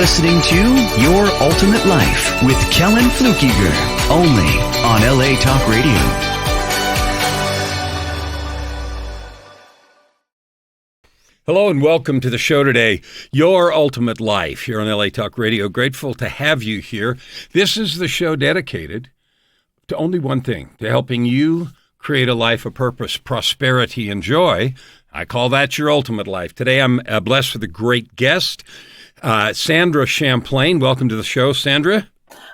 listening to Your Ultimate Life with Kellan Fluckiger, only on LA Talk Radio. Hello and welcome to the show today, Your Ultimate Life, here on LA Talk Radio. Grateful to have you here. This is the show dedicated to only one thing, to helping you create a life of purpose, prosperity, and joy. I call that your ultimate life. Today I'm blessed with a great guest, Sandra Champlain. Welcome to the show, Sandra.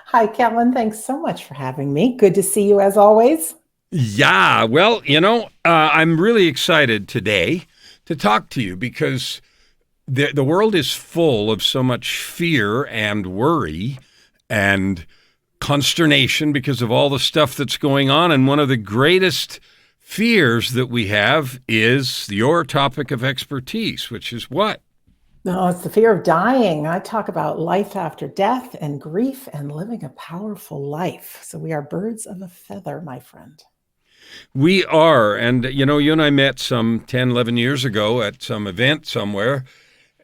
Hi, Kellan. Thanks so much for having me. Good to see you as always. Yeah, well, I'm really excited today to talk to you because the world is full of so much fear and worry and consternation because of all the stuff that's going on. And one of the greatest fears that we have is your topic of expertise, which is what? No, it's the fear of dying. I talk about life after death and grief and living a powerful life. So we are birds of a feather, my friend. We are. And, you and I met some 10, 11 years ago at some event somewhere,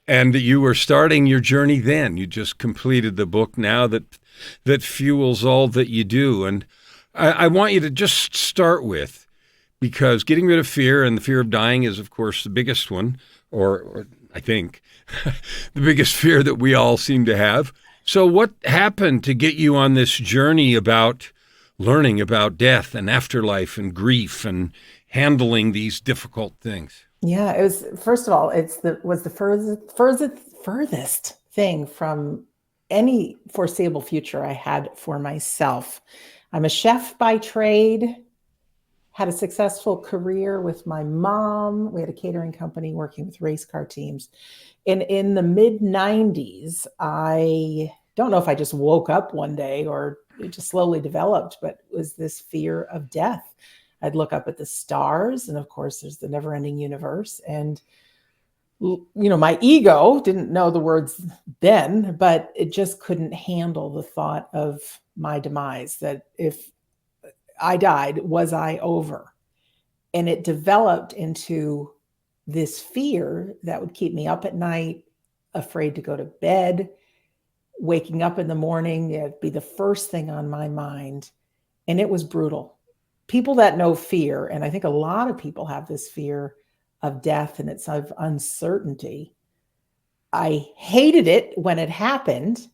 and you were starting your journey then. You just completed the book now that fuels all that you do. And I want you to just start with, because getting rid of fear and the fear of dying is, of course, the biggest one, or I think, the biggest fear that we all seem to have. So what happened to get you on this journey about learning about death and afterlife and grief and handling these difficult things? Yeah, it was, first of all, was the furthest thing from any foreseeable future I had for myself. I'm a chef by trade, had a successful career with my mom. We had a catering company working with race car teams. And in the mid 90s, I don't know if I just woke up one day or it just slowly developed, but it was this fear of death. I'd look up at the stars, and of course there's the never-ending universe. And, my ego didn't know the words then, but it just couldn't handle the thought of my demise, that if I died, was I over? And it developed into this fear that would keep me up at night, afraid to go to bed, waking up in the morning, it'd be the first thing on my mind. And it was brutal. People that know fear, and I think a lot of people have this fear of death and it's of uncertainty. I hated it when it happened,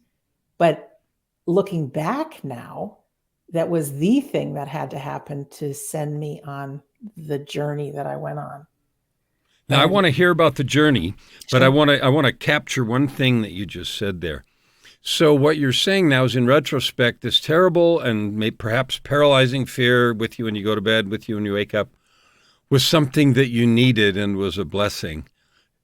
but looking back now, that was the thing that had to happen to send me on the journey that I went on. Now, I want to hear about the journey, but I want to capture one thing that you just said there. So what you're saying now is, in retrospect, this terrible and perhaps paralyzing fear with you when you go to bed, with you when you wake up, was something that you needed and was a blessing.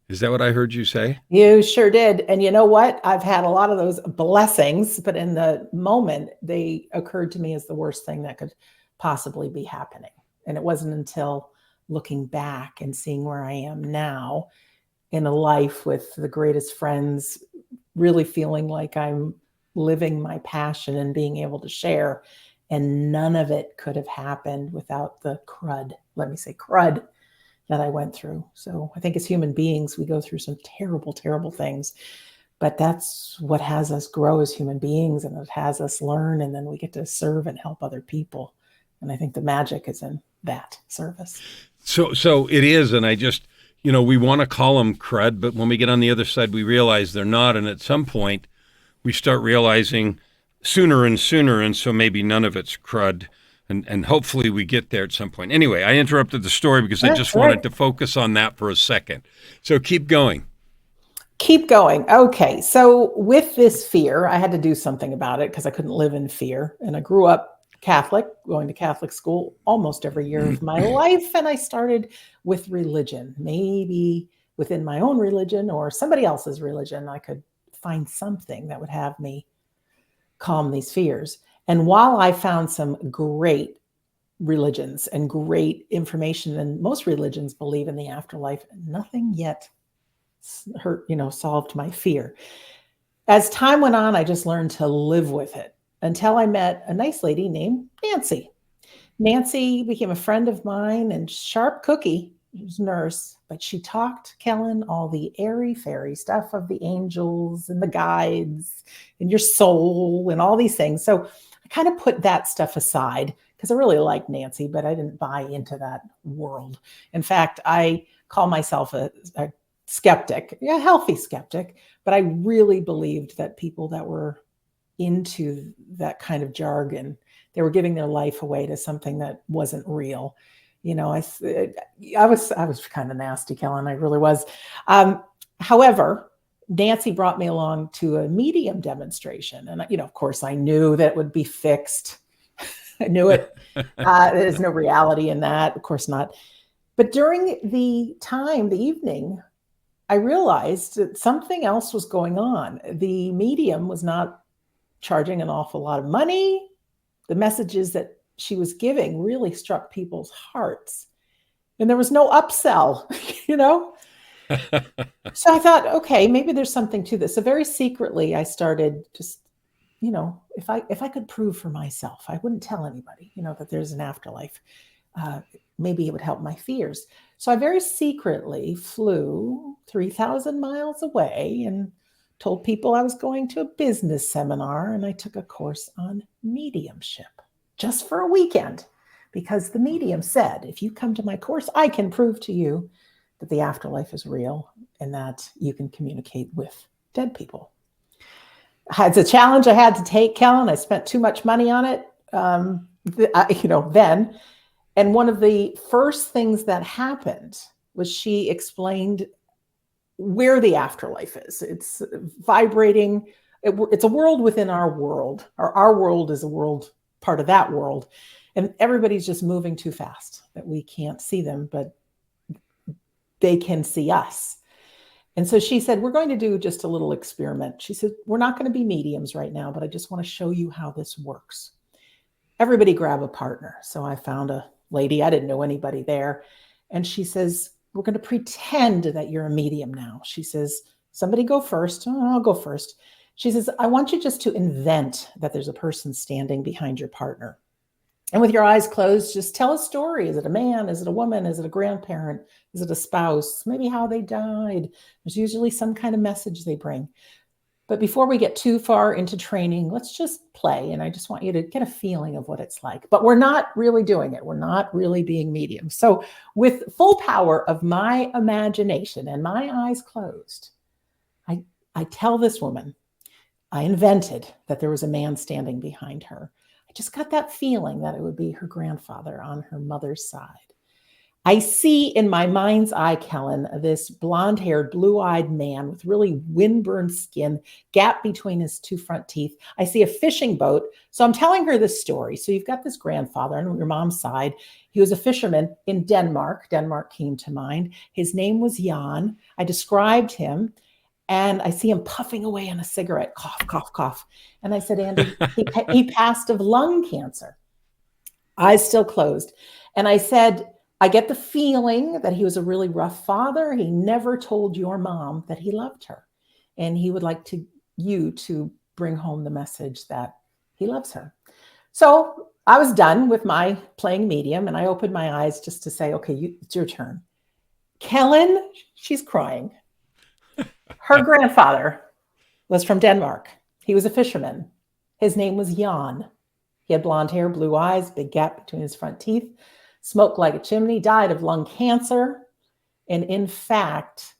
Is that what I heard you say? You sure did. And you know what? I've had a lot of those blessings, but in the moment, they occurred to me as the worst thing that could possibly be happening. And it wasn't until looking back and seeing where I am now in a life with the greatest friends, really feeling like I'm living my passion and being able to share. And none of it could have happened without the crud, that I went through. So I think as human beings, we go through some terrible, terrible things, but that's what has us grow as human beings, and it has us learn, and then we get to serve and help other people. And I think the magic is in that service. So it is, and I just, we want to call them crud, but when we get on the other side, we realize they're not, and at some point, we start realizing sooner and sooner, and so maybe none of it's crud. And hopefully we get there at some point. Anyway, I interrupted the story because I just wanted to focus on that for a second. So keep going. Keep going. Okay. So with this fear, I had to do something about it because I couldn't live in fear. And I grew up Catholic, going to Catholic school almost every year of my life. And I started with religion. Maybe within my own religion or somebody else's religion, I could find something that would have me calm these fears. And while I found some great religions and great information, and most religions believe in the afterlife, nothing yet solved my fear. As time went on, I just learned to live with it until I met a nice lady named Nancy. Nancy became a friend of mine and sharp cookie. was a nurse, but she talked, Kellan, all the airy fairy stuff of the angels and the guides and your soul and all these things. So I kind of put that stuff aside because I really liked Nancy, but I didn't buy into that world. In fact, I call myself a skeptic, a healthy skeptic, but I really believed that people that were into that kind of jargon, they were giving their life away to something that wasn't real. I was kind of nasty, Kellan. I really was. However, Nancy brought me along to a medium demonstration, and of course, I knew that it would be fixed. I knew it. There's no reality in that, of course not. But during the evening, I realized that something else was going on. The medium was not charging an awful lot of money. The messages that she was giving really struck people's hearts. And there was no upsell, So I thought, okay, maybe there's something to this. So very secretly, I started just, if I could prove for myself, I wouldn't tell anybody, that there's an afterlife. Maybe it would help my fears. So I very secretly flew 3,000 miles away and told people I was going to a business seminar, and I took a course on mediumship just for a weekend, because the medium said, if you come to my course, I can prove to you that the afterlife is real and that you can communicate with dead people. It's a challenge I had to take, Kellan. I spent too much money on it, then. And one of the first things that happened was she explained where the afterlife is. It's vibrating. It's a world within our world. Our world is a world, part of that world. And everybody's just moving too fast that we can't see them, but they can see us. And so she said, we're going to do just a little experiment. She said, we're not going to be mediums right now, but I just want to show you how this works. Everybody grab a partner. So I found a lady. I didn't know anybody there. And she says, we're going to pretend that you're a medium now. She says, somebody go first. Oh, I'll go first. She says, I want you just to invent that there's a person standing behind your partner. And with your eyes closed, just tell a story. Is it a man? Is it a woman? Is it a grandparent? Is it a spouse? Maybe how they died. There's usually some kind of message they bring. But before we get too far into training, let's just play. And I just want you to get a feeling of what it's like. But we're not really doing it. We're not really being mediums. So with full power of my imagination and my eyes closed, I tell this woman, I invented that there was a man standing behind her. I just got that feeling that it would be her grandfather on her mother's side. I see in my mind's eye, Kellan, this blonde-haired, blue-eyed man with really windburned skin, gap between his two front teeth. I see a fishing boat. So I'm telling her this story. So you've got this grandfather on your mom's side. He was a fisherman in Denmark. Denmark came to mind. His name was Jan. I described him, and I see him puffing away on a cigarette, cough, cough, cough. And I said, Andy, he passed of lung cancer. Eyes still closed. And I said, I get the feeling that he was a really rough father. He never told your mom that he loved her. And he would like you to bring home the message that he loves her. So I was done with my playing medium, and I opened my eyes just to say, okay, it's your turn. Kellan, she's crying. Her grandfather was from Denmark. He was a fisherman. His name was Jan. He had blonde hair, blue eyes, big gap between his front teeth. Smoked like a chimney, died of lung cancer. And in fact,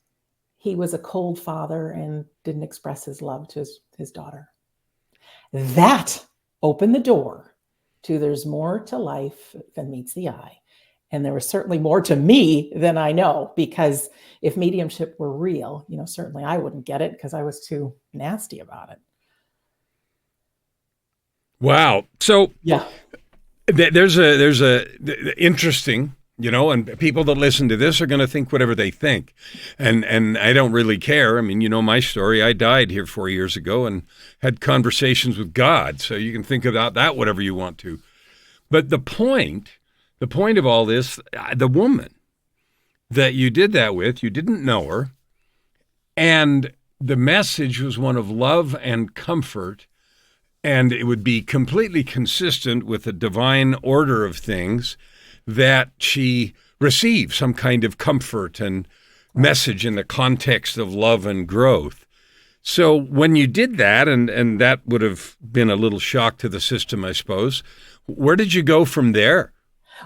he was a cold father and didn't express his love to his daughter. That opened the door to there's more to life than meets the eye. And there was certainly more to me than I know, because if mediumship were real, certainly I wouldn't get it because I was too nasty about it. Wow. So yeah. There's a interesting, and people that listen to this are going to think whatever they think. And I don't really care. I mean, my story. I died here 4 years ago and had conversations with God. So you can think about that whatever you want to. But the point of all this, the woman that you did that with, you didn't know her. And the message was one of love and comfort. And it would be completely consistent with the divine order of things that she receive some kind of comfort and message in the context of love and growth. So when you did that, and that would have been a little shock to the system, I suppose, where did you go from there?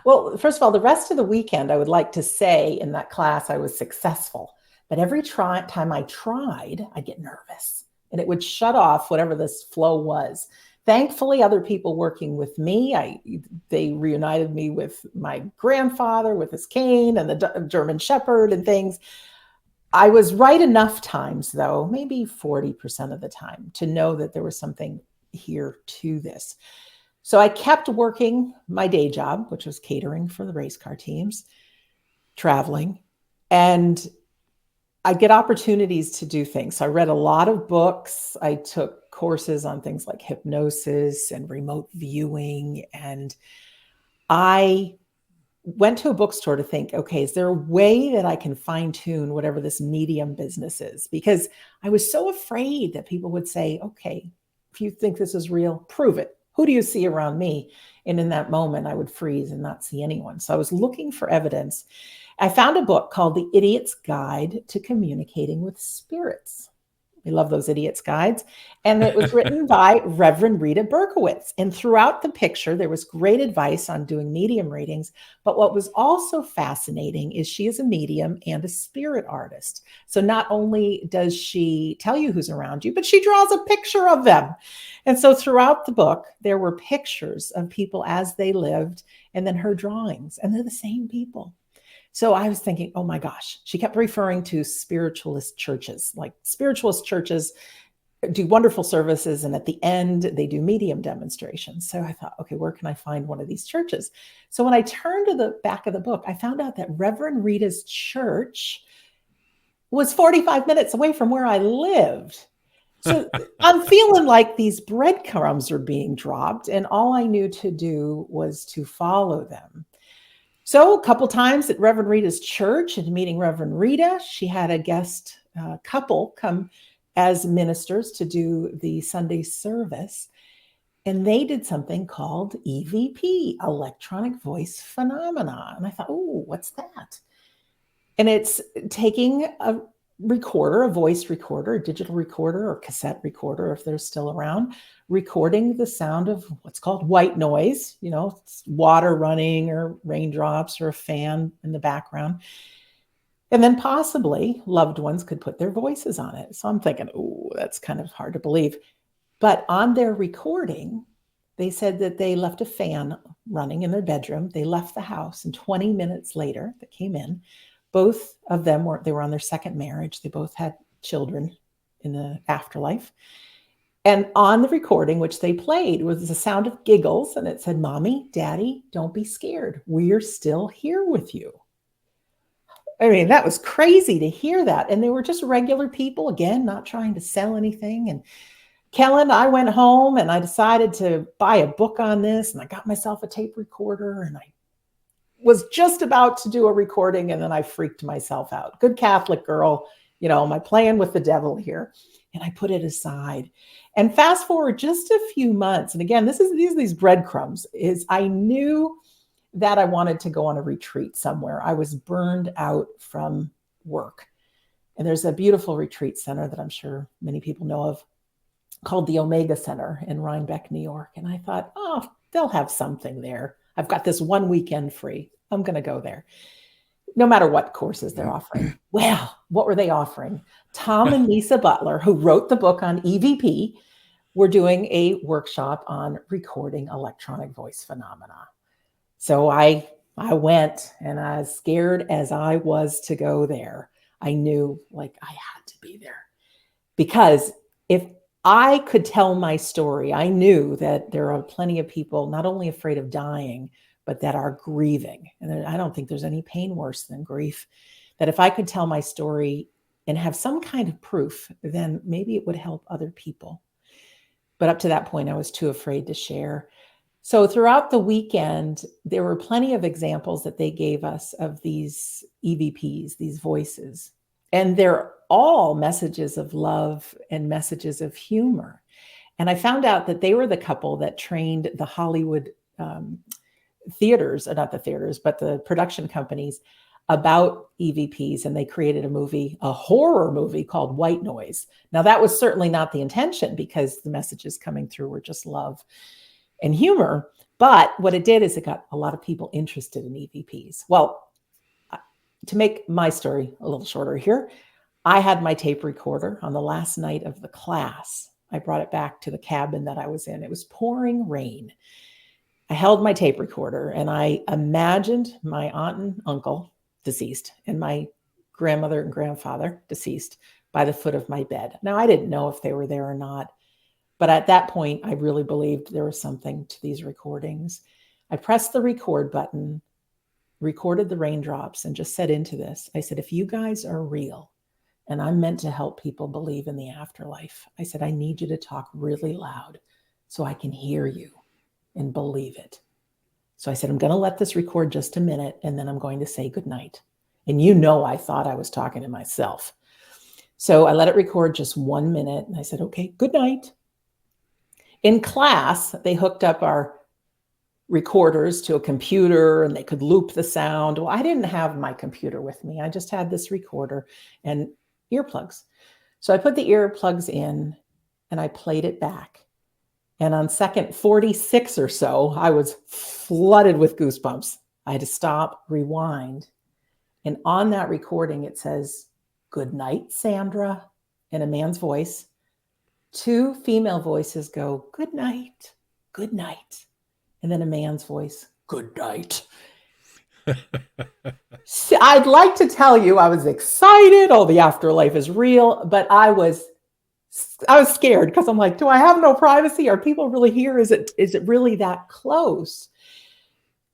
Well, first of all, the rest of the weekend, I would like to say in that class, I was successful. But every time I tried, I'd get nervous and it would shut off whatever this flow was. Thankfully, other people working with me, they reunited me with my grandfather, with his cane and the German Shepherd and things. I was right enough times, though, maybe 40% of the time, to know that there was something here to this. So I kept working my day job, which was catering for the race car teams, traveling, and I'd get opportunities to do things. So I read a lot of books. I took courses on things like hypnosis and remote viewing. And I went to a bookstore to think, okay, is there a way that I can fine tune whatever this medium business is? Because I was so afraid that people would say, okay, if you think this is real, prove it. Who do you see around me? And in that moment, I would freeze and not see anyone. So I was looking for evidence. I found a book called The Idiot's Guide to Communicating with Spirits. We love those idiot's guides. And it was written by Reverend Rita Berkowitz. And throughout the picture, there was great advice on doing medium readings. But what was also fascinating is she is a medium and a spirit artist. So not only does she tell you who's around you, but she draws a picture of them. And so throughout the book, there were pictures of people as they lived, and then her drawings, and they're the same people. So I was thinking, oh my gosh, she kept referring to spiritualist churches. Like spiritualist churches do wonderful services, and at the end, they do medium demonstrations. So I thought, okay, where can I find one of these churches? So when I turned to the back of the book, I found out that Reverend Rita's church was 45 minutes away from where I lived. So I'm feeling like these breadcrumbs are being dropped, and all I knew to do was to follow them. So a couple times at Reverend Rita's church and meeting Reverend Rita, she had a guest couple come as ministers to do the Sunday service. And they did something called EVP, electronic voice phenomena. And I thought, oh, what's that? And it's taking a recorder, a voice recorder, a digital recorder or cassette recorder, if they're still around, recording the sound of what's called white noise, it's water running or raindrops or a fan in the background. And then possibly loved ones could put their voices on it. So I'm thinking, oh, that's kind of hard to believe. But on their recording, they said that they left a fan running in their bedroom. They left the house, and 20 minutes later, they came in. Both of them were on their second marriage. They both had children in the afterlife. And on the recording, which they played, was the sound of giggles. And it said, Mommy, Daddy, don't be scared. We're still here with you. I mean, that was crazy to hear that. And they were just regular people, again, not trying to sell anything. And Kellan, I went home and I decided to buy a book on this. And I got myself a tape recorder, and I was just about to do a recording, and then I freaked myself out. Good Catholic girl, am I playing with the devil here? And I put it aside. And fast forward just a few months. And again, these breadcrumbs is I knew that I wanted to go on a retreat somewhere. I was burned out from work. And there's a beautiful retreat center that I'm sure many people know of called the Omega Center in Rhinebeck, New York. And I thought, oh, they'll have something there. I've got this one weekend free. I'm going to go there. No matter what courses they're offering. Well, what were they offering? Tom and Lisa Butler, who wrote the book on EVP, were doing a workshop on recording electronic voice phenomena. So I went, and as scared as I was to go there, I knew I had to be there. Because if I could tell my story, I knew that there are plenty of people not only afraid of dying, but that are grieving. And I don't think there's any pain worse than grief. That if I could tell my story and have some kind of proof, then maybe it would help other people. But up to that point, I was too afraid to share. So throughout the weekend, there were plenty of examples that they gave us of these EVPs, these voices. And they're all messages of love and messages of humor. And I found out that they were the couple that trained the Hollywood theaters, not the theaters, but the production companies about EVPs, and they created a horror movie called White Noise. Now, that was certainly not the intention, because the messages coming through were just love and humor. But what it did is it got a lot of people interested in EVPs. Well, to make my story a little shorter here, I had my tape recorder on the last night of the class. I brought it back to the cabin that I was in. It was pouring rain. I held my tape recorder and I imagined my aunt and uncle deceased and my grandmother and grandfather deceased by the foot of my bed. Now, I didn't know if they were there or not, but at that point, I really believed there was something to these recordings. I pressed the record button, recorded the raindrops, and just said into this, I said, if you guys are real and I'm meant to help people believe in the afterlife, I said, I need you to talk really loud so I can hear you and believe it. So I said, I'm going to let this record just a minute, and then I'm going to say goodnight. And I thought I was talking to myself. So I let it record just 1 minute, and I said, okay, good night. In class, they hooked up our recorders to a computer and they could loop the sound. Well, I didn't have my computer with me. I just had this recorder and earplugs. So I put the earplugs in and I played it back. And on second 46 or so, I was flooded with goosebumps. I had to stop, rewind. And on that recording, it says, good night, Sandra, in a man's voice. 2 female voices go, good night, good night. And then a man's voice, good night. So I'd like to tell you I was excited. Oh, the afterlife is real. But I was scared because I'm like, do I have no privacy? Are people really here? Is it really that close?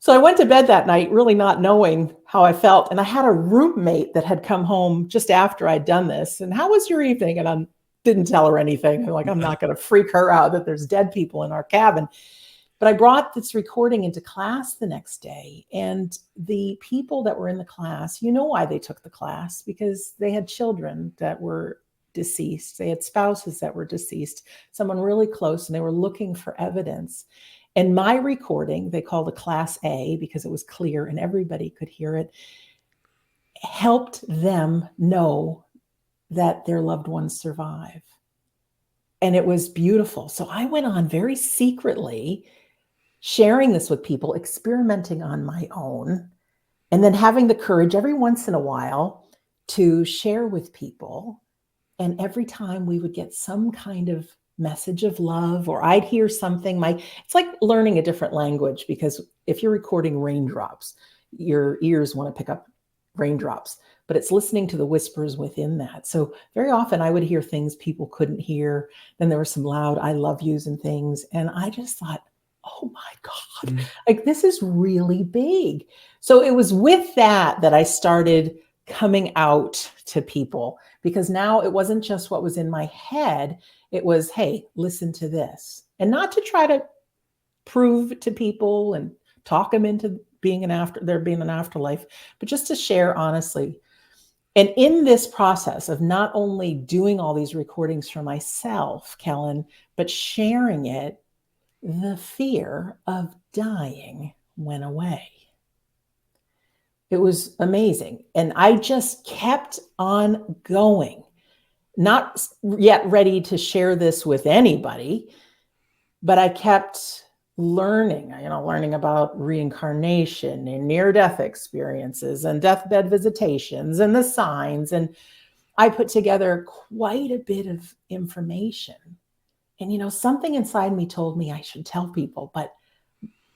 So I went to bed that night really not knowing how I felt. And I had a roommate that had come home just after I'd done this. And how was your evening? And I didn't tell her anything. I'm like, I'm not going to freak her out that there's dead people in our cabin. But I brought this recording into class the next day. And the people that were in the class, you know why they took the class? Because they had children that were deceased. They had spouses that were deceased, someone really close, and they were looking for evidence. And my recording, they called a Class A because it was clear and everybody could hear it, helped them know that their loved ones survive. And it was beautiful. So I went on very secretly sharing this with people, experimenting on my own, and then having the courage every once in a while to share with people. And every time we would get some kind of message of love, or I'd hear something, it's like learning a different language, because if you're recording raindrops, your ears want to pick up raindrops, but it's listening to the whispers within that. So very often I would hear things people couldn't hear. Then there were some loud I love yous and things. And I just thought, oh my God, like this is really big. So it was with that I started coming out to people, because now it wasn't just what was in my head. It was, hey, listen to this. And not to try to prove to people and talk them into being an afterlife, but just to share honestly. And in this process of not only doing all these recordings for myself, Kellan, but sharing it, the fear of dying went away. It was amazing. And I just kept on going, not yet ready to share this with anybody, but I kept learning about reincarnation and near-death experiences and deathbed visitations and the signs. And I put together quite a bit of information. And, something inside me told me I should tell people, but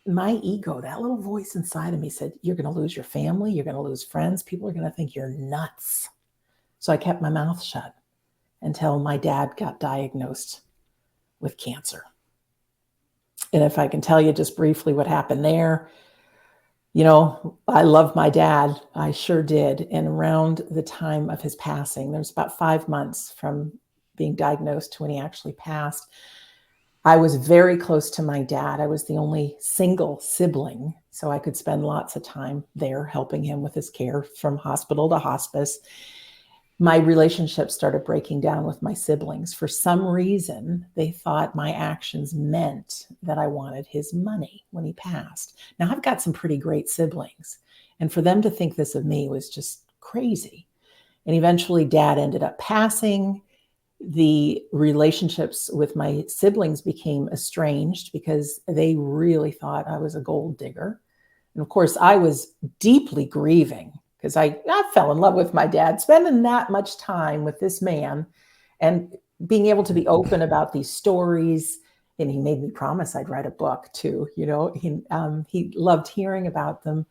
my ego, that little voice inside of me said, you're going to lose your family. You're going to lose friends. People are going to think you're nuts. So I kept my mouth shut until my dad got diagnosed with cancer. And if I can tell you just briefly what happened there, I love my dad. I sure did. And around the time of his passing, there was about 5 months from being diagnosed to when he actually passed. I was very close to my dad. I was the only single sibling, so I could spend lots of time there helping him with his care from hospital to hospice. my relationship started breaking down with my siblings. For some reason, they thought my actions meant that I wanted his money when he passed. Now, I've got some pretty great siblings, and for them to think this of me was just crazy. And eventually, Dad ended up passing. The relationships with my siblings became estranged because they really thought I was a gold digger. And of course, I was deeply grieving because I fell in love with my dad, spending that much time with this man and being able to be open about these stories. And he made me promise I'd write a book too. He loved hearing about them.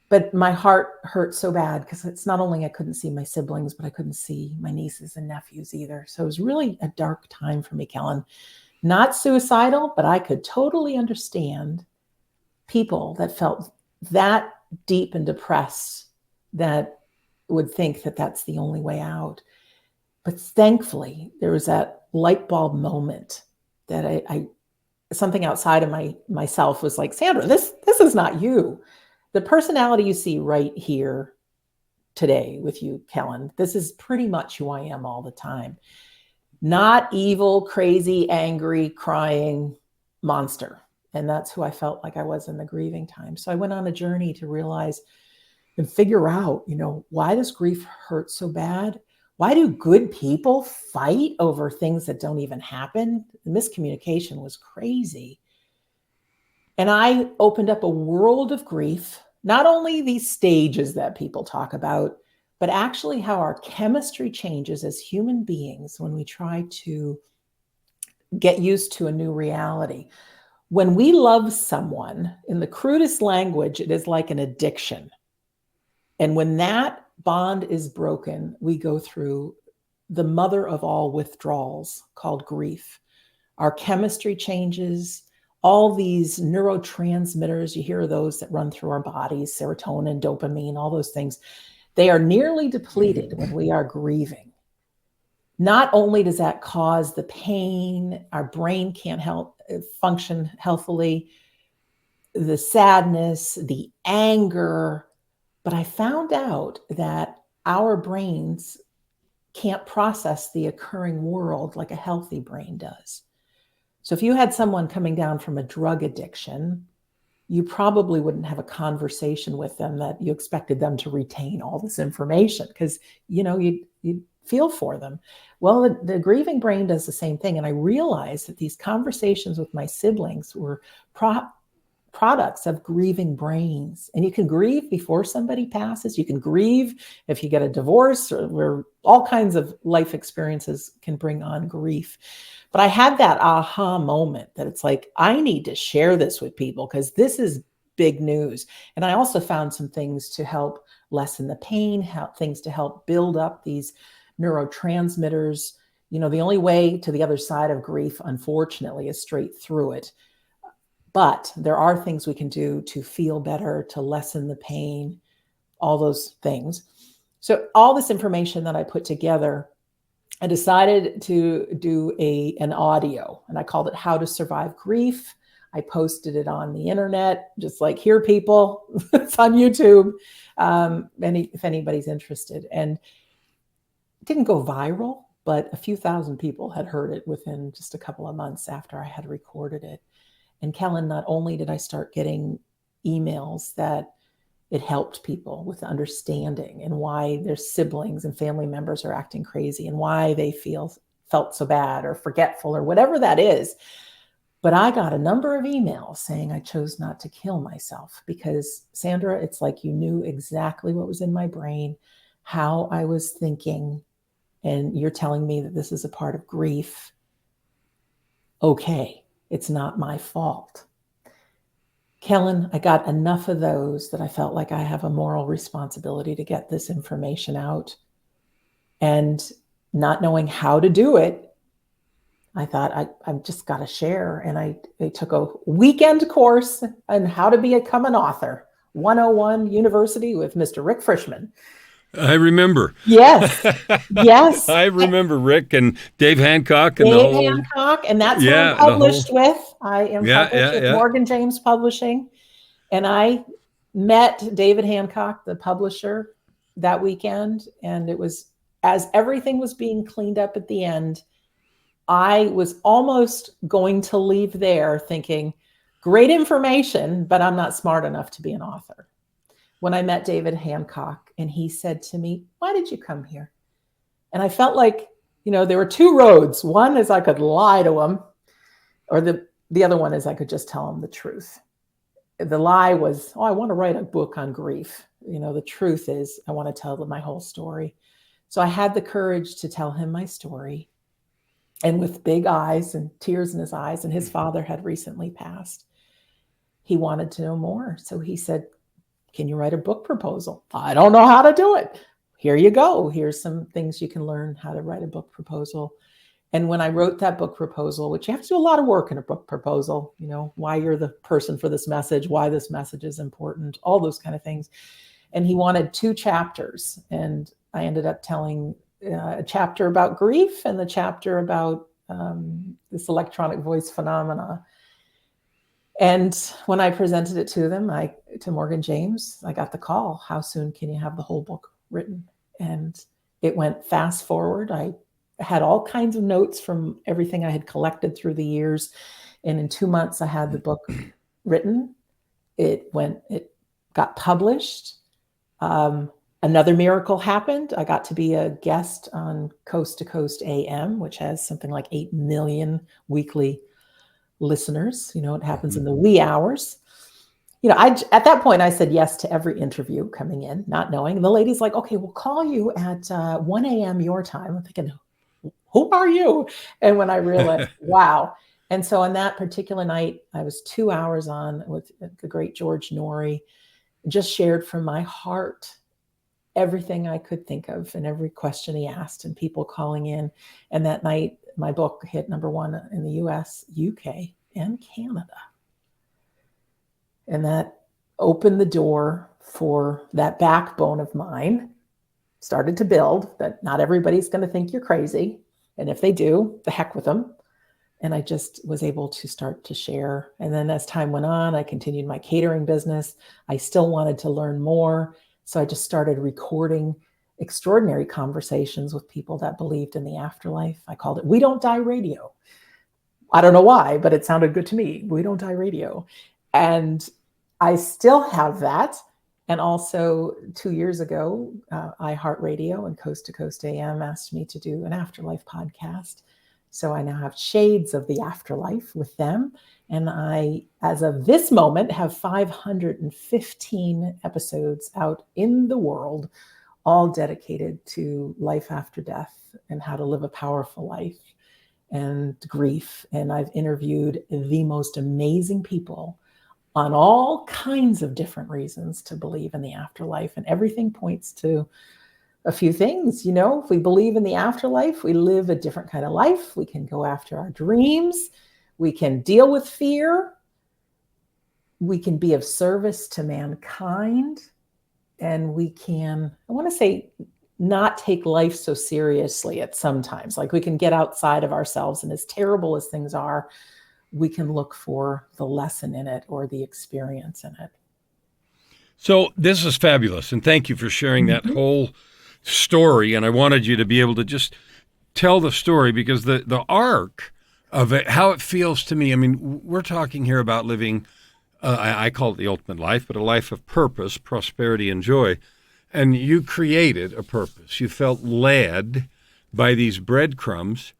But my heart hurt so bad because it's not only I couldn't see my siblings, but I couldn't see my nieces and nephews either. So it was really a dark time for me, Kellan. Not suicidal, but I could totally understand people that felt that deep and depressed that would think that that's the only way out. But thankfully, there was that light bulb moment that I something outside of myself was like, Sandra, this is not you. The personality you see right here today with you, Kellan, this is pretty much who I am all the time. Not evil, crazy, angry, crying monster. And that's who I felt like I was in the grieving time. So I went on a journey to realize and figure out, why does grief hurt so bad? Why do good people fight over things that don't even happen? The miscommunication was crazy. And I opened up a world of grief, not only these stages that people talk about, but actually how our chemistry changes as human beings when we try to get used to a new reality. When we love someone, in the crudest language, it is like an addiction. And when that bond is broken, we go through the mother of all withdrawals called grief. Our chemistry changes. All these neurotransmitters, you hear those that run through our bodies, serotonin, dopamine, all those things, they are nearly depleted when we are grieving. Not only does that cause the pain, our brain can't function healthily, the sadness, the anger, but I found out that our brains can't process the occurring world like a healthy brain does. So if you had someone coming down from a drug addiction, you probably wouldn't have a conversation with them that you expected them to retain all this information because, you'd feel for them. Well, the grieving brain does the same thing. And I realized that these conversations with my siblings were products of grieving brains. And you can grieve before somebody passes. You can grieve if you get a divorce, or all kinds of life experiences can bring on grief. But I had that aha moment that it's like, I need to share this with people because this is big news. And I also found some things to help lessen the pain, things to help build up these neurotransmitters. The only way to the other side of grief, unfortunately, is straight through it. But there are things we can do to feel better, to lessen the pain, all those things. So all this information that I put together, I decided to do an audio, and I called it How to Survive Grief. I posted it on the internet, just like, here, people, it's on YouTube, if anybody's interested. And it didn't go viral, but a few thousand people had heard it within just a couple of months after I had recorded it. And Kellan, not only did I start getting emails that it helped people with understanding and why their siblings and family members are acting crazy and why they felt so bad or forgetful or whatever that is. But I got a number of emails saying I chose not to kill myself because, Sandra, it's like you knew exactly what was in my brain, how I was thinking, and you're telling me that this is a part of grief. Okay, it's not my fault. Kellan, I got enough of those that I felt like I have a moral responsibility to get this information out. And not knowing how to do it, I thought I've just got to share. And I took a weekend course on how to become an author, 101 University with Mr. Rick Frischman. I remember. Yes. Yes. I remember Rick and Dave Hancock and Dave Hancock, and that's who I'm published with. I am published with Morgan James Publishing. And I met David Hancock, the publisher, that weekend, and it was as everything was being cleaned up at the end, I was almost going to leave there thinking, great information, but I'm not smart enough to be an author. When I met David Hancock, and he said to me, why did you come here? And I felt like, there were two roads. One is I could lie to him, or the other one is I could just tell him the truth. The lie was, I want to write a book on grief. The truth is I want to tell my whole story. So I had the courage to tell him my story. And with big eyes and tears in his eyes, and his father had recently passed, he wanted to know more. So he said, can you write a book proposal? I don't know how to do it. Here you go. Here's some things you can learn how to write a book proposal. And when I wrote that book proposal, which you have to do a lot of work in a book proposal, why you're the person for this message, why this message is important, all those kind of things. And he wanted 2 chapters. And I ended up telling a chapter about grief and the chapter about this electronic voice phenomena. And when I presented it to them, to Morgan James, I got the call, how soon can you have the whole book written? And it went fast forward. I had all kinds of notes from everything I had collected through the years. And in 2 months, I had the book written. It got published. Another miracle happened. I got to be a guest on Coast to Coast AM, which has something like 8 million weekly listeners. It happens in the wee hours. At that point, I said yes to every interview coming in, not knowing. And the lady's like, okay, we'll call you at 1 a.m. your time. I'm thinking, who are you? And when I realized, wow. And so on that particular night, I was 2 hours on with the great George Norrie, just shared from my heart everything I could think of and every question he asked, and people calling in. And that night, my book hit #1 in the US, UK, and Canada. And that opened the door for that backbone of mine, started to build, that not everybody's going to think you're crazy. And if they do, the heck with them. And I just was able to start to share. And then as time went on, I continued my catering business. I still wanted to learn more. So I just started recording extraordinary conversations with people that believed in the afterlife. I called it We Don't Die Radio. I don't know why, but it sounded good to me. We Don't Die Radio. And I still have that. And also 2 years ago, iHeartRadio and Coast to Coast AM asked me to do an afterlife podcast. So I now have shades of the afterlife with them. And I, as of this moment, have 515 episodes out in the world, all dedicated to life after death and how to live a powerful life and grief. And I've interviewed the most amazing people on all kinds of different reasons to believe in the afterlife. And everything points to a few things. If we believe in the afterlife, we live a different kind of life. We can go after our dreams. We can deal with fear. We can be of service to mankind. And we can, I want to say, not take life so seriously at sometimes. Like we can get outside of ourselves, and as terrible as things are, we can look for the lesson in it or the experience in it. So this is fabulous. And thank you for sharing that whole story. And I wanted you to be able to just tell the story, because the arc of it, how it feels to me. I mean, we're talking here about living, I call it the ultimate life, but a life of purpose, prosperity, and joy. And you created a purpose. You felt led by these breadcrumbs.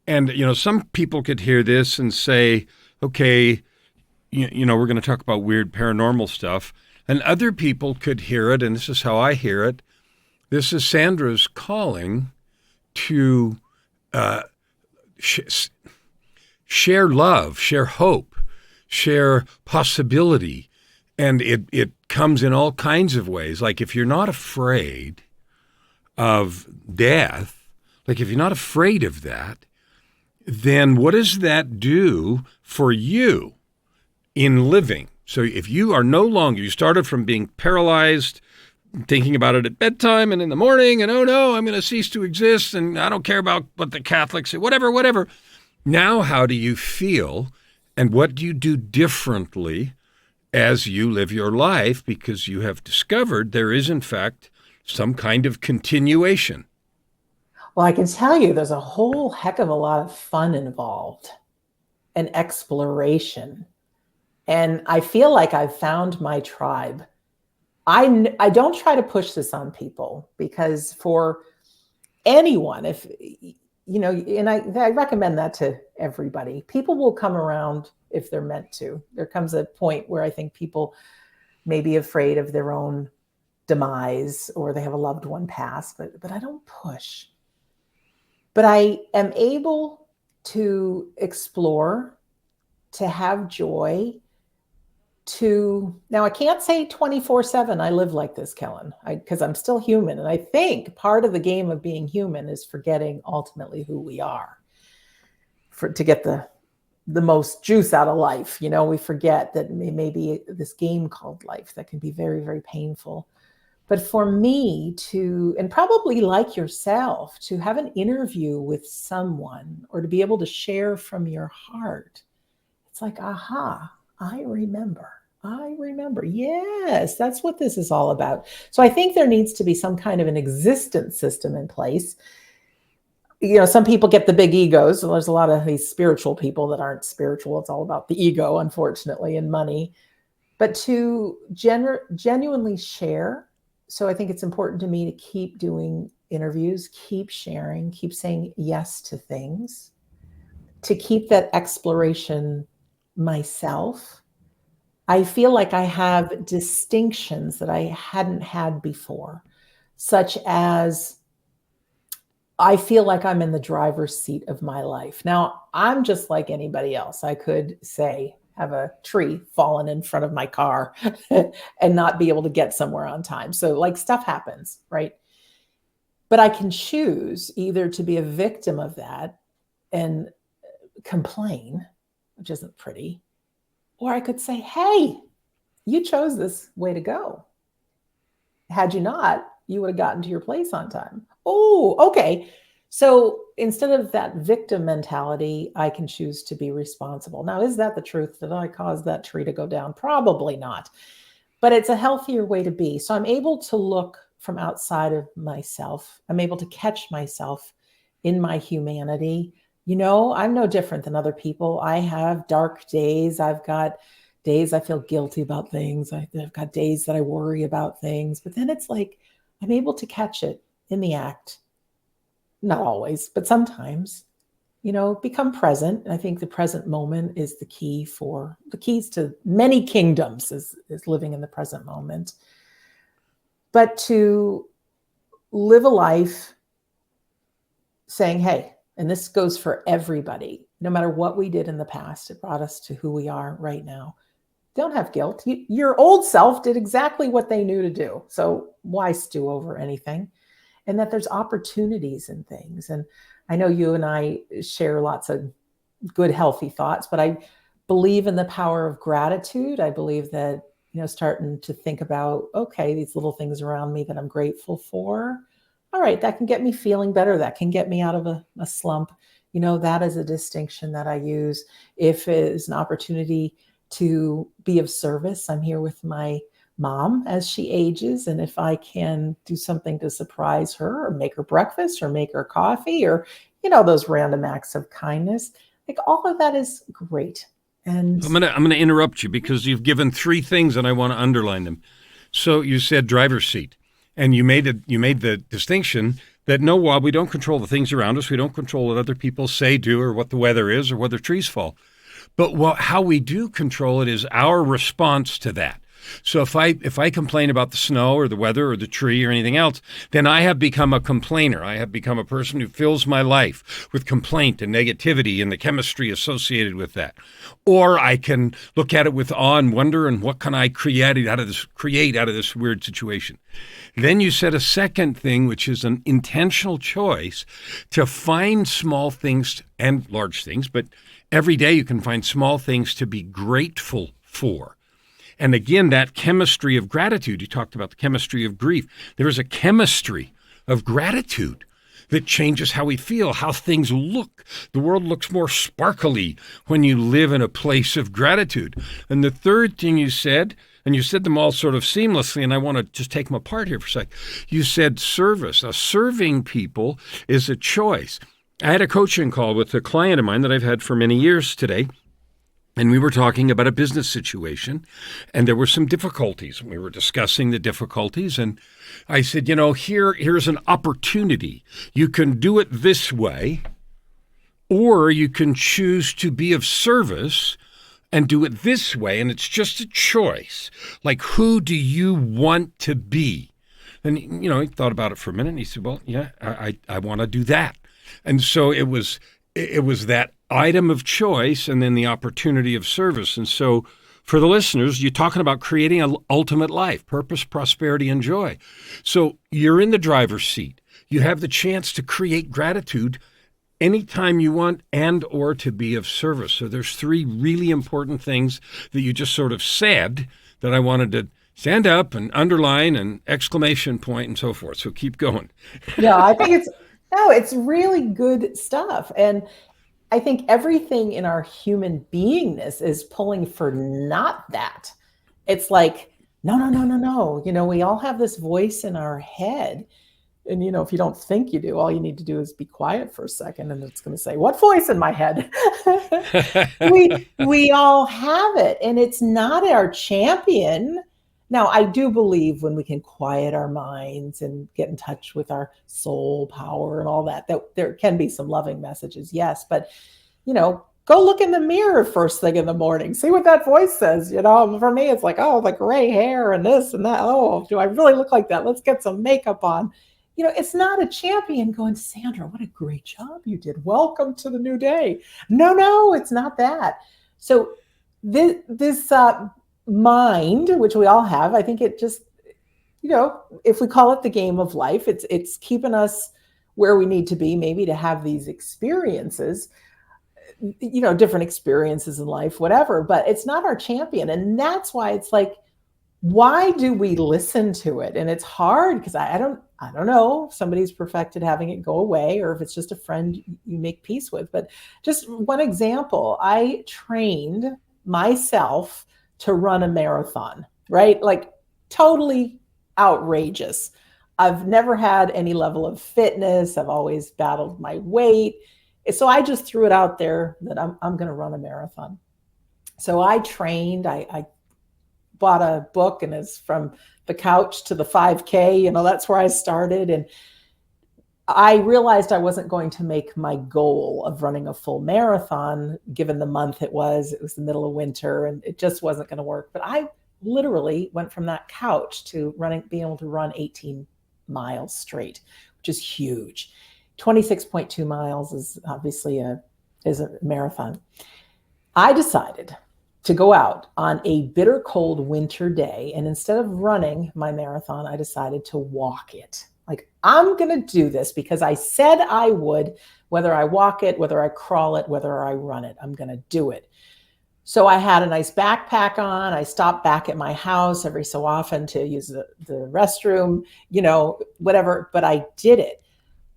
And, some people could hear this and say, okay, we're going to talk about weird paranormal stuff. And other people could hear it, and this is how I hear it. This is Sandra's calling to share love, share hope, share possibility. And it comes in all kinds of ways. Like if you're not afraid of death, like if you're not afraid of that, then what does that do for you in living? So if you are no longer, you started from being paralyzed, thinking about it at bedtime and in the morning, and oh no, I'm going to cease to exist, and I don't care about what the Catholics say, whatever. Now how do you feel, and what do you do differently as you live your life? Because you have discovered there is, in fact, some kind of continuation. Well, I can tell you there's a whole heck of a lot of fun involved and exploration. And I feel like I've found my tribe. I don't try to push this on people, because for anyone, if you know, and I recommend that to everybody, people will come around if they're meant to. There comes a point where I think people may be afraid of their own demise, or they have a loved one pass, but I don't push. But I am able to explore, to have joy, to, now I can't say 24/7 I live like this, Kellan, because I'm still human. And I think part of the game of being human is forgetting ultimately who we are, to get the most juice out of life. You know, we forget that maybe this game called life that can be very, very painful. But for me to, and probably like yourself, to have an interview with someone, or to be able to share from your heart, it's like, aha, I remember. Yes, that's what this is all about. So I think there needs to be some kind of an existence system in place. You know, some people get the big egos. There's a lot of these spiritual people that aren't spiritual. It's all about the ego, unfortunately, and money. But to genuinely share. So I think it's important to me to keep doing interviews, keep sharing, keep saying yes to things, to keep that exploration myself. I feel like I have distinctions that I hadn't had before, such as I feel like I'm in the driver's seat of my life. Now, I'm just like anybody else. I could say, have a tree fallen in front of my car and not be able to get somewhere on time. So like, stuff happens, right? But I can choose either to be a victim of that and complain, which isn't pretty, or I could say, hey, you chose this way to go. Had you not, you would have gotten to your place on time. Oh, okay. So instead of that victim mentality, I can choose to be responsible. Now, is that the truth? Did I cause that tree to go down? Probably not. But it's a healthier way to be. So I'm able to look from outside of myself. I'm able to catch myself in my humanity. You know, I'm no different than other people. I have dark days. I've got days I feel guilty about things. I've got days that I worry about things. But then it's like I'm able to catch it in the act. Not always, but sometimes, you know, become present. I think the present moment is the keys to many kingdoms is living in the present moment. But to live a life saying, hey, and this goes for everybody, no matter what we did in the past, it brought us to who we are right now. Don't have guilt. Your old self did exactly what they knew to do. So why stew over anything? And that there's opportunities in things. And I know you and I share lots of good, healthy thoughts, but I believe in the power of gratitude. I believe that, you know, starting to think about, okay, these little things around me that I'm grateful for. All right, that can get me feeling better. That can get me out of a slump. You know, that is a distinction that I use. If it's an opportunity to be of service, I'm here with my mom as she ages. And if I can do something to surprise her, or make her breakfast, or make her coffee, or, you know, those random acts of kindness, like all of that is great. And I'm gonna interrupt you because you've given three things and I want to underline them. So you said driver's seat, and you made the distinction that no, while we don't control the things around us, we don't control what other people say, do, or what the weather is, or whether trees fall. But how we do control it is our response to that. So if I complain about the snow or the weather or the tree or anything else, then I have become a complainer. I have become a person who fills my life with complaint and negativity and the chemistry associated with that. Or I can look at it with awe and wonder, and what can I create out of this weird situation? Then you said a second thing, which is an intentional choice to find small things and large things, but every day you can find small things to be grateful for. And again, that chemistry of gratitude, you talked about the chemistry of grief. There is a chemistry of gratitude that changes how we feel, how things look. The world looks more sparkly when you live in a place of gratitude. And the third thing you said, and you said them all sort of seamlessly, and I want to just take them apart here for a sec. You said service. Now, serving people is a choice. I had a coaching call with a client of mine that I've had for many years today, and we were talking about a business situation, and there were some difficulties. We were discussing the difficulties, and I said, here's an opportunity. You can do it this way, or you can choose to be of service and do it this way, and it's just a choice. Like, who do you want to be? And, he thought about it for a minute, and he said, well, yeah, I want to do that. And so it was that item of choice and then the opportunity of service. And so for the listeners, you're talking about creating an ultimate life, purpose, prosperity, and joy. So you're in the driver's seat. You have the chance to create gratitude anytime you want and or to be of service. So there's three really important things that you just sort of said that I wanted to stand up and underline and exclamation point and so forth. So keep going. Yeah, I think it's really good stuff. And I think everything in our human beingness is pulling for not that. It's like, no. We all have this voice in our head. And, if you don't think you do, all you need to do is be quiet for a second and it's going to say, what voice in my head? we all have it, and it's not our champion. Now, I do believe when we can quiet our minds and get in touch with our soul power and all that there can be some loving messages, yes. But, go look in the mirror first thing in the morning. See what that voice says. For me, it's like, oh, the gray hair and this and that. Oh, do I really look like that? Let's get some makeup on. It's not a champion going, Sandra, what a great job you did. Welcome to the new day. No, it's not that. So this mind, which we all have, I think it just, if we call it the game of life, it's keeping us where we need to be, maybe to have these experiences, different experiences in life, whatever, but it's not our champion. And that's why it's like, why do we listen to it? And it's hard because I don't know if somebody's perfected having it go away or if it's just a friend you make peace with. But just one example, I trained myself to run a marathon, right? Like totally outrageous. I've never had any level of fitness. I've always battled my weight. So I just threw it out there that I'm going to run a marathon. So I trained, I bought a book, and it's from the couch to the 5K, that's where I started. And I realized I wasn't going to make my goal of running a full marathon, given the month it was the middle of winter, and it just wasn't going to work. But I literally went from that couch to being able to run 18 miles straight, which is huge. 26.2 miles is obviously a marathon. I decided to go out on a bitter cold winter day, and instead of running my marathon, I decided to walk it. Like, I'm going to do this because I said I would, whether I walk it, whether I crawl it, whether I run it, I'm going to do it. So I had a nice backpack on. I stopped back at my house every so often to use the restroom, whatever, but I did it.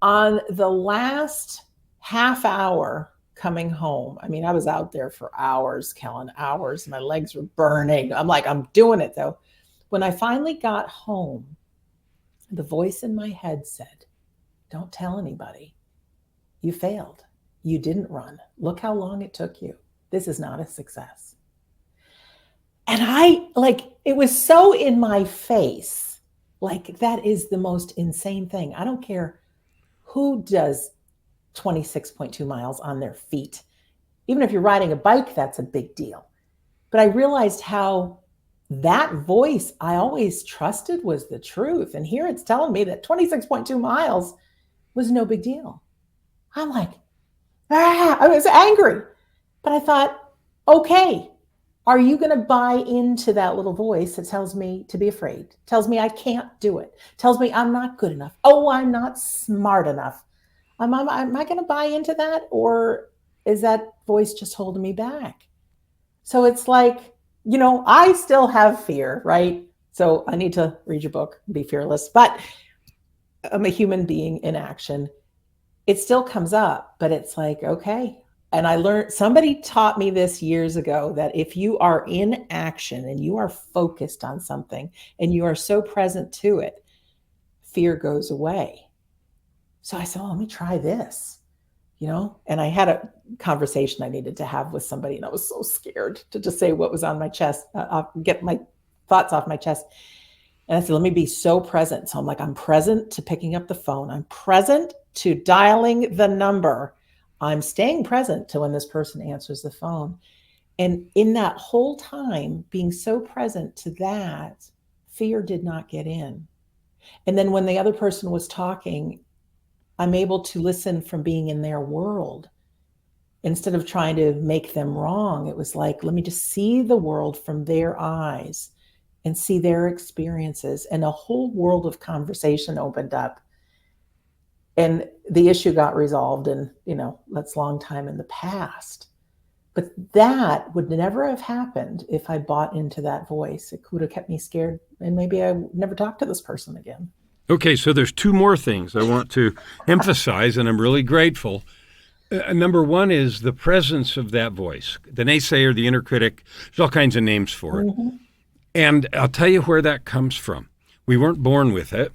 On the last half hour coming home, I was out there for hours, Kellan, hours. My legs were burning. I'm like, I'm doing it though. When I finally got home, the voice in my head said, don't tell anybody. You failed. You didn't run. Look how long it took you. This is not a success. And it was so in my face. Like, that is the most insane thing. I don't care who does 26.2 miles on their feet. Even if you're riding a bike, that's a big deal. But I realized how that voice I always trusted was the truth. And here it's telling me that 26.2 miles was no big deal. I'm like, I was angry. But I thought, okay, are you going to buy into that little voice that tells me to be afraid, tells me I can't do it, tells me I'm not good enough, oh, I'm not smart enough? Am I going to buy into that? Or is that voice just holding me back? So it's like, I still have fear, right? So I need to read your book, Be Fearless, but I'm a human being in action. It still comes up, but it's like, okay, And I learned, somebody taught me this years ago, that if you are in action and you are focused on something and you are so present to it, fear goes away. So I said, oh, let me try this, and I had a conversation I needed to have with somebody, and I was so scared to just say what was on my chest, get my thoughts off my chest. And I said, let me be so present. So I'm like, I'm present to picking up the phone. I'm present to dialing the number. I'm staying present to when this person answers the phone. And in that whole time, being so present to that, fear did not get in. And then when the other person was talking, I'm able to listen from being in their world. Instead of trying to make them wrong, it was like, let me just see the world from their eyes and see their experiences. And a whole world of conversation opened up. And the issue got resolved, and that's a long time in the past. But that would never have happened if I bought into that voice. It could have kept me scared, and maybe I would never talk to this person again. Okay, so there's two more things I want to emphasize, and I'm really grateful. Number one is the presence of that voice, the naysayer, the inner critic. There's all kinds of names for it. Mm-hmm. And I'll tell you where that comes from. We weren't born with it.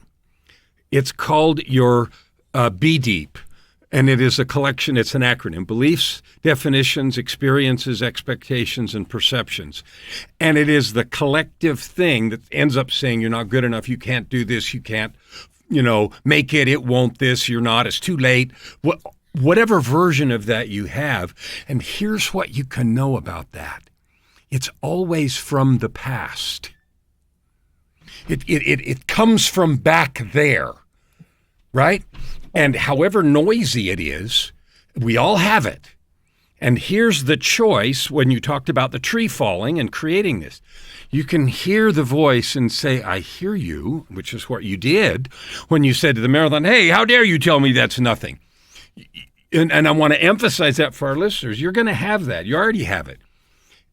It's called your Be Deep, and it is a collection, it's an acronym: beliefs, definitions, experiences, expectations, and perceptions. And it is the collective thing that ends up saying you're not good enough, you can't do this, you can't, make it won't this, you're not, it's too late, whatever version of that you have. And here's what you can know about that. It's always from the past. It comes from back there, right? And however noisy it is, we all have it. And here's the choice when you talked about the tree falling and creating this. You can hear the voice and say, I hear you, which is what you did when you said to the marathon, hey, how dare you tell me that's nothing? And I want to emphasize that for our listeners. You're going to have that. You already have it.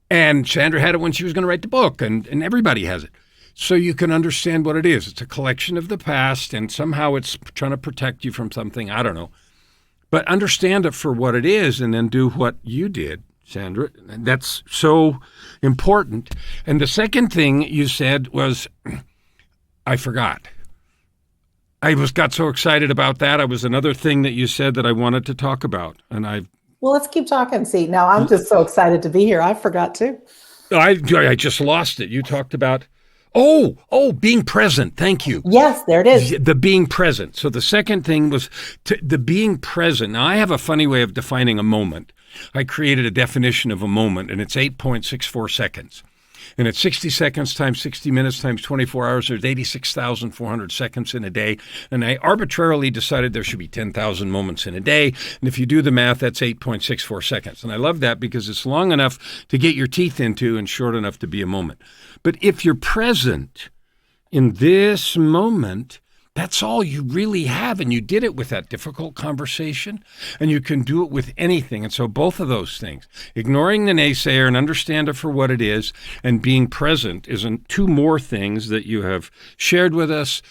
And Sandra had it when she was going to write the book, and everybody has it. So you can understand what it is. It's a collection of the past, and somehow it's trying to protect you from something. I don't know. But understand it for what it is, and then do what you did, Sandra. That's so important. And the second thing you said was, I forgot. I got so excited about that. It was another thing that you said that I wanted to talk about. And well, let's keep talking. See, now I'm just so excited to be here. I forgot too. I just lost it. You talked about, being present. Thank you. Yes, there it is. The being present. So the second thing was the being present. Now, I have a funny way of defining a moment. I created a definition of a moment, and it's 8.64 seconds. And it's 60 seconds times 60 minutes times 24 hours. There's 86,400 seconds in a day. And I arbitrarily decided there should be 10,000 moments in a day. And if you do the math, that's 8.64 seconds. And I love that because it's long enough to get your teeth into and short enough to be a moment. But if you're present in this moment, that's all you really have. And you did it with that difficult conversation, and you can do it with anything. And so both of those things, ignoring the naysayer and understand it for what it is, and being present, isn't two more things that you have shared with us,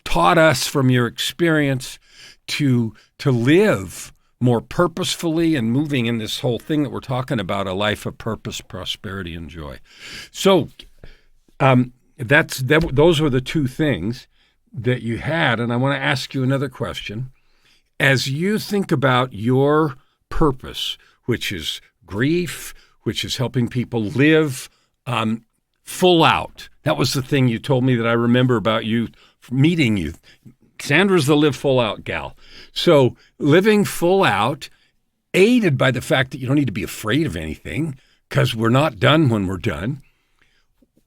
taught us from your experience to live more purposefully and moving in this whole thing that we're talking about, a life of purpose, prosperity, and joy. So those were the two things that you had. And I want to ask you another question. As you think about your purpose, which is grief, which is helping people live full out. That was the thing you told me that I remember about you meeting you. Sandra's the live full out gal. So living full out, aided by the fact that you don't need to be afraid of anything because we're not done when we're done.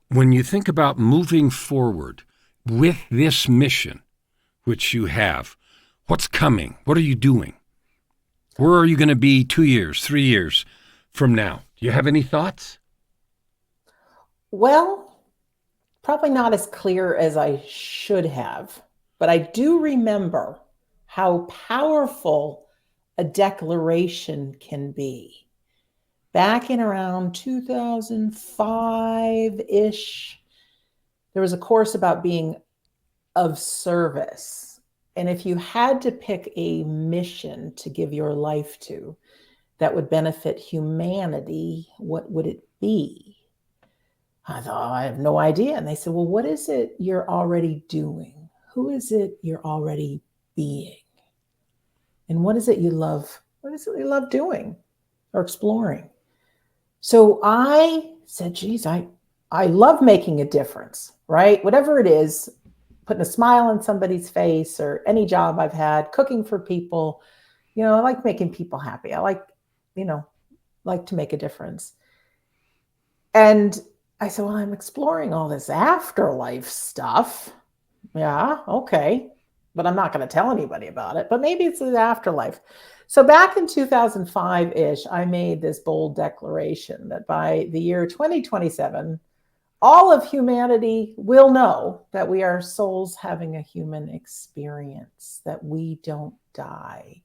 When you think about moving forward with this mission, which you have, what's coming? What are you doing? Where are you going to be 2 years, 3 years from now? Do you have any thoughts? Well, probably not as clear as I should have, but I do remember how powerful a declaration can be. Back in around 2005-ish, there was a course about being of service. And if you had to pick a mission to give your life to, that would benefit humanity, what would it be? I thought, I have no idea. And they said, well, what is it you're already doing? Who is it you're already being? And what is it you love? What is it you love doing or exploring? So I said, geez, I love making a difference, right? Whatever it is, putting a smile on somebody's face, or any job I've had, cooking for people, I like making people happy. I like to make a difference. And I said, well, I'm exploring all this afterlife stuff. Yeah, okay. But I'm not going to tell anybody about it. But maybe it's the afterlife. So back in 2005-ish, I made this bold declaration that by the year 2027, all of humanity will know that we are souls having a human experience, that we don't die,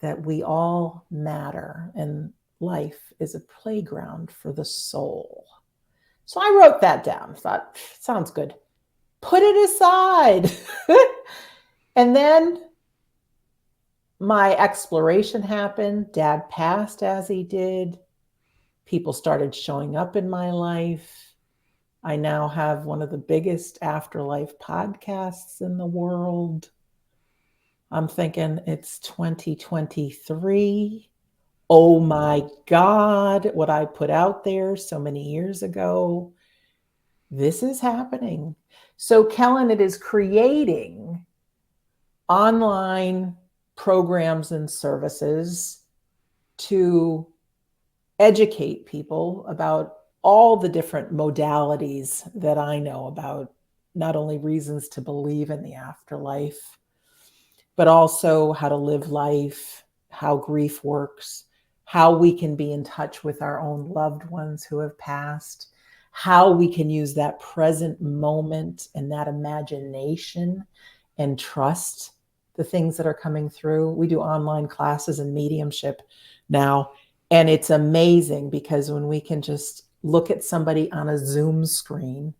that we all matter, and life is a playground for the soul. So I wrote that down, thought, sounds good. Put it aside. And then my exploration happened. Dad passed as he did. People started showing up in my life. I now have one of the biggest afterlife podcasts in the world. I'm thinking it's 2023. Oh my God, what I put out there so many years ago. This is happening. So Kellan, it is creating online programs and services to educate people about all the different modalities that I know about, not only reasons to believe in the afterlife, but also how to live life, how grief works, how we can be in touch with our own loved ones who have passed, how we can use that present moment and that imagination and trust the things that are coming through. We do online classes and mediumship now, and it's amazing because when we can just look at somebody on a Zoom screen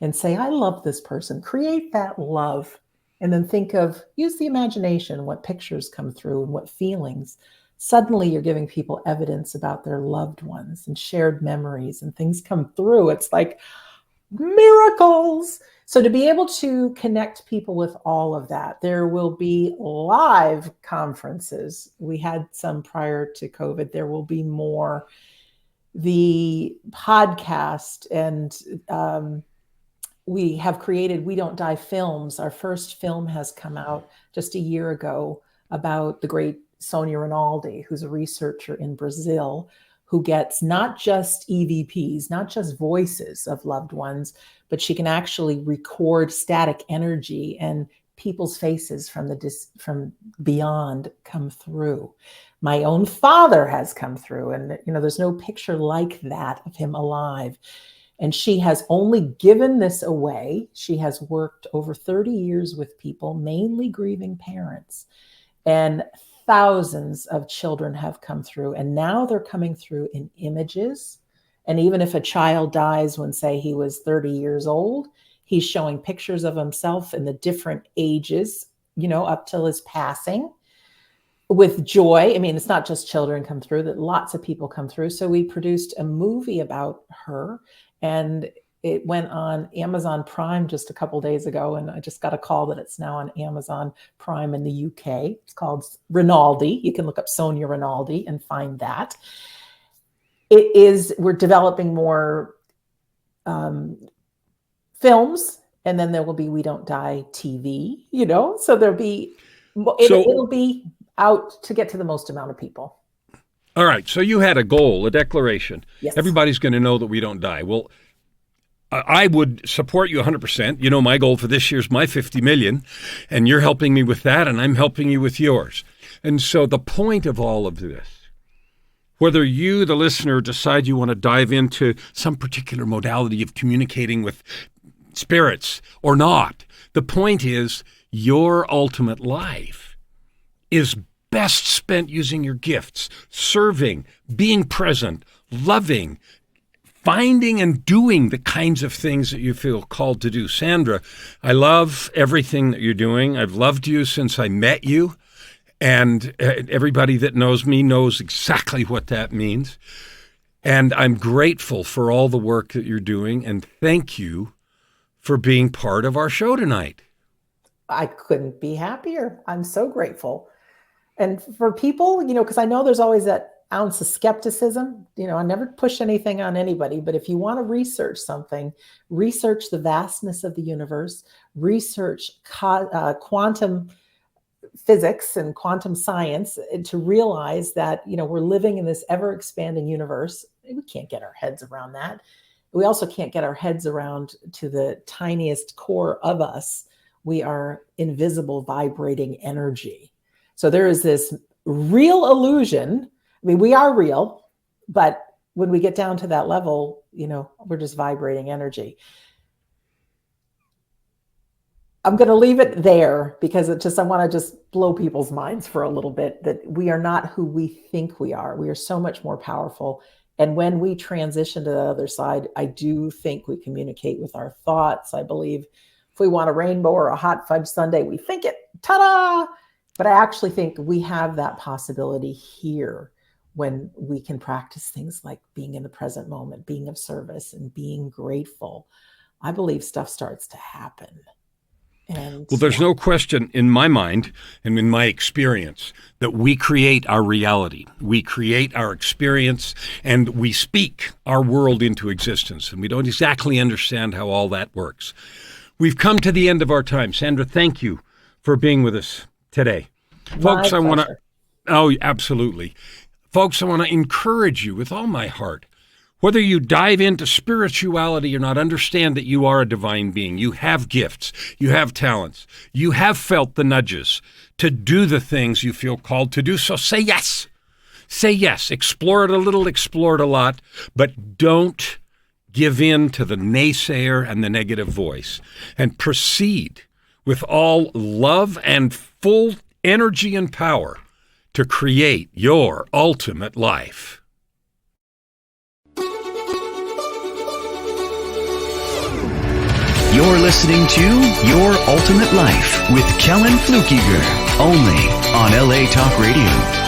and say, I love this person, create that love, and then use the imagination, what pictures come through and what feelings. Suddenly you're giving people evidence about their loved ones and shared memories, and things come through. It's like miracles. So to be able to connect people with all of that, there will be live conferences. We had some prior to COVID. There will be more. The podcast, and we have created We Don't Die films. Our first film has come out just a year ago about the great Sonia Rinaldi, who's a researcher in Brazil, who gets not just EVPs, not just voices of loved ones, but she can actually record static energy, and people's faces from beyond come through. My own father has come through, and there's no picture like that of him alive. And she has only given this away. She has worked over 30 years with people, mainly grieving parents, and thousands of children have come through, and now they're coming through in images. And even if a child dies when, say, he was 30 years old, he's showing pictures of himself in the different ages, up till his passing, with joy. I mean, it's not just children come through, that lots of people come through. So we produced a movie about her, and it went on Amazon Prime just a couple days ago, and I just got a call that it's now on Amazon Prime in the UK. It's called Rinaldi. You can look up Sonia Rinaldi and find that. We're developing more films, and then there will be We Don't Die TV, so it'll be out to get to the most amount of people. All right. So you had a goal, a declaration. Yes. Everybody's going to know that we don't die. Well, I would support you 100%. My goal for this year is my 50 million, and you're helping me with that, and I'm helping you with yours. And so the point of all of this, whether you, the listener, decide you want to dive into some particular modality of communicating with spirits or not, the point is your ultimate life is best spent using your gifts, serving, being present, loving, finding and doing the kinds of things that you feel called to do. Sandra, I love everything that you're doing. I've loved you since I met you. And everybody that knows me knows exactly what that means. And I'm grateful for all the work that you're doing. And thank you for being part of our show tonight. I couldn't be happier. I'm so grateful. And for people, because I know there's always that ounce of skepticism, I never push anything on anybody, but if you want to research something, research the vastness of the universe, research quantum physics and quantum science, and to realize that, we're living in this ever expanding universe. We can't get our heads around that. We also can't get our heads around to the tiniest core of us. We are invisible, vibrating energy. So there is this real illusion. I mean, we are real, but when we get down to that level, we're just vibrating energy. I'm going to leave it there because I want to just blow people's minds for a little bit, that we are not who we think we are. We are so much more powerful. And when we transition to the other side, I do think we communicate with our thoughts. I believe if we want a rainbow or a hot fudge sundae, we think it, ta-da! But I actually think we have that possibility here when we can practice things like being in the present moment, being of service, and being grateful. I believe stuff starts to happen. Well, there's no question in my mind and in my experience that we create our reality. We create our experience and we speak our world into existence. And we don't exactly understand how all that works. We've come to the end of our time. Sandra, thank you for being with us today. Folks, I want to, absolutely. Folks, I want to encourage you with all my heart. Whether you dive into spirituality or not, understand that you are a divine being. You have gifts. You have talents. You have felt the nudges to do the things you feel called to do. So say yes. Say yes. Explore it a little, explore it a lot, but don't give in to the naysayer and the negative voice, and proceed with all love and full energy and power to create your ultimate life. You're listening to Your Ultimate Life with Kellan Fluckiger, only on LA Talk Radio.